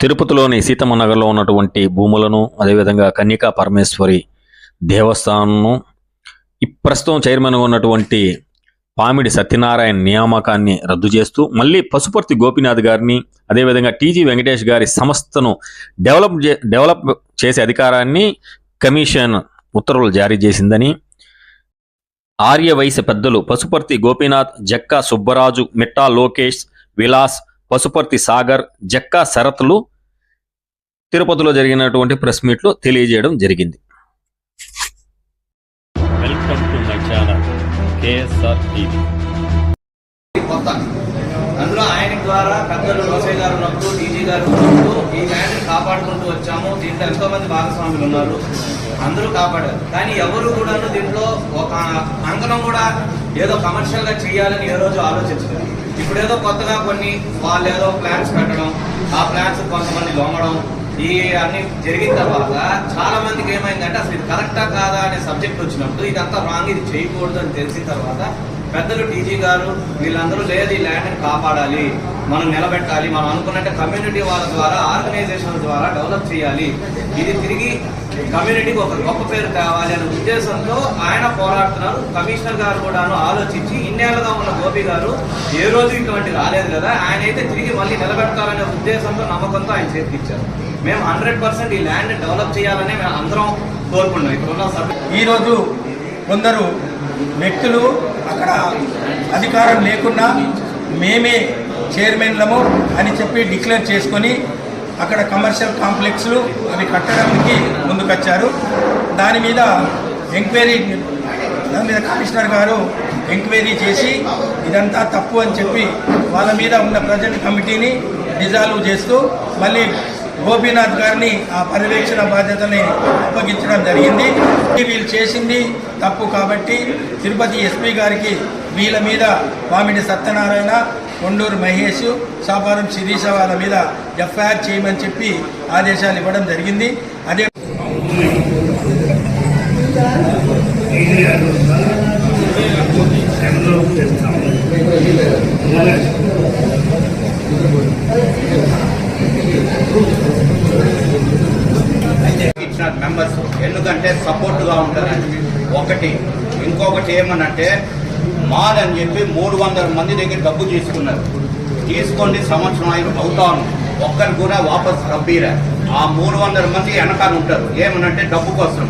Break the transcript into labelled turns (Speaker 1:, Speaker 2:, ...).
Speaker 1: తిరుపతిలోని సీతమ్మ నగర్లో ఉన్నటువంటి భూములను అదేవిధంగా కన్యకా పరమేశ్వరి దేవస్థానంను ప్రస్తుతం చైర్మన్గా ఉన్నటువంటి పామిడి సత్యనారాయణ నియామకాన్ని రద్దు చేస్తూ మళ్ళీ పశుపర్తి గోపీనాథ్ గారిని అదేవిధంగా టీజీ వెంకటేష్ గారి సంస్థను డెవలప్ చేసే అధికారాన్ని కమిషన్ ఉత్తర్వులు జారీ చేసిందని ఆర్యవైశ్య పెద్దలు పశుపర్తి గోపీనాథ్, జక్కా సుబ్బరాజు, మిట్టా లోకేష్, విలాస్, పశుపర్తి సాగర్, జక్కా శరత్లు తిరుపతిలో జరిగినటువంటి ప్రెస్ మీట్లో తెలియజేయడం జరిగింది.
Speaker 2: Welcome to my channel KSR TV.
Speaker 3: అందులో ఆయన ద్వారా పెద్దలు రోసయ్య గారు ఉన్నప్పుడు, టీజీ గారు ఉన్నప్పుడు ఈ ల్యాండ్ని కాపాడుకుంటూ వచ్చాము. దీంట్లో ఎంతో మంది భాగస్వాములు ఉన్నారు, అందరూ కాపాడారు. కానీ ఎవరు కూడా దీంట్లో ఒక అంకణం కూడా ఏదో కమర్షియల్గా చేయాలని ఏ రోజు ఆలోచించలేదు. ఇప్పుడు ఏదో కొత్తగా కొన్ని వాళ్ళు ఏదో ప్లాన్స్ పెట్టడం, ఆ ప్లాన్స్ కొంతమంది లొంగడం, ఈ అన్ని జరిగిన తర్వాత చాలా మందికి ఏమైందంటే అసలు ఇది కరెక్టా కాదా అనే సబ్జెక్ట్ వచ్చినప్పుడు ఇదంతా రాంగ్, ఇది చేయకూడదు అని తెలిసిన తర్వాత పెద్దలు టీజీ గారు వీళ్ళందరూ లేదు ఈ ల్యాండ్ని కాపాడాలి, మనం నిలబెట్టాలి, మనం అనుకున్నట్టే కమ్యూనిటీ వాళ్ళ ద్వారా ఆర్గనైజేషన్ ద్వారా డెవలప్ చేయాలి, ఇది తిరిగి కమ్యూనిటీకి ఒక గొప్ప పేరు కావాలి అనే ఉద్దేశంతో ఆయన పోరాడుతున్నారు. కమిషనర్ గారు కూడాను ఆలోచించి ఇన్నేళ్లుగా ఉన్న గోపి గారు ఏ రోజు ఇటువంటి రాలేదు కదా, ఆయన అయితే తిరిగి మళ్ళీ నిలబెడతారనే ఉద్దేశంతో నమ్మకంతో ఆయన చేతికిచ్చారు. మేము 100% ఈ ల్యాండ్ డెవలప్ చేయాలని మేము అందరం కోరుకున్నాం. ఇక్కడ
Speaker 4: ఈరోజు కొందరు వ్యక్తులు అక్కడ అధికారం లేకున్నా మేమే చైర్మన్లము అని చెప్పి డిక్లేర్ చేసుకొని అక్కడ కమర్షియల్ కాంప్లెక్స్లు అవి కట్టడానికి ముందుకొచ్చారు. దాని మీద కమిషనర్ గారు ఎంక్వైరీ చేసి ఇదంతా తప్పు అని చెప్పి వాళ్ళ మీద ఉన్న ప్రజెంట్ కమిటీని డిజాల్వ్ చేస్తూ మళ్ళీ గోపీనాథ్ గారిని ఆ పర్యవేక్షణ బాధ్యతని అప్పగించడం జరిగింది. వీళ్ళు చేసింది తప్పు కాబట్టి తిరుపతి ఎస్పీ గారికి వీళ్ళ మీద పామిడి సత్యనారాయణ, కొండూరు మహేష్, సాపారం శిరీష వాళ్ళ మీద ఎఫ్ఐఆర్ చేయమని చెప్పి ఆదేశాలు ఇవ్వడం జరిగింది. అదే
Speaker 3: ఇచ్చిన మెంబర్స్ ఎందుకంటే సపోర్ట్గా ఉంటారండి ఒకటి. ఇంకొకటి ఏమనంటే మాల్ అని చెప్పి 300 మంది దగ్గర డబ్బు తీసుకోండి సంవత్సరం అవుతాను, ఒక్కరు కూడా వాపస్ రబ్బీరా. ఆ 300 మంది వెనకాల ఉంటారు ఏమనంటే డబ్బు కోసం.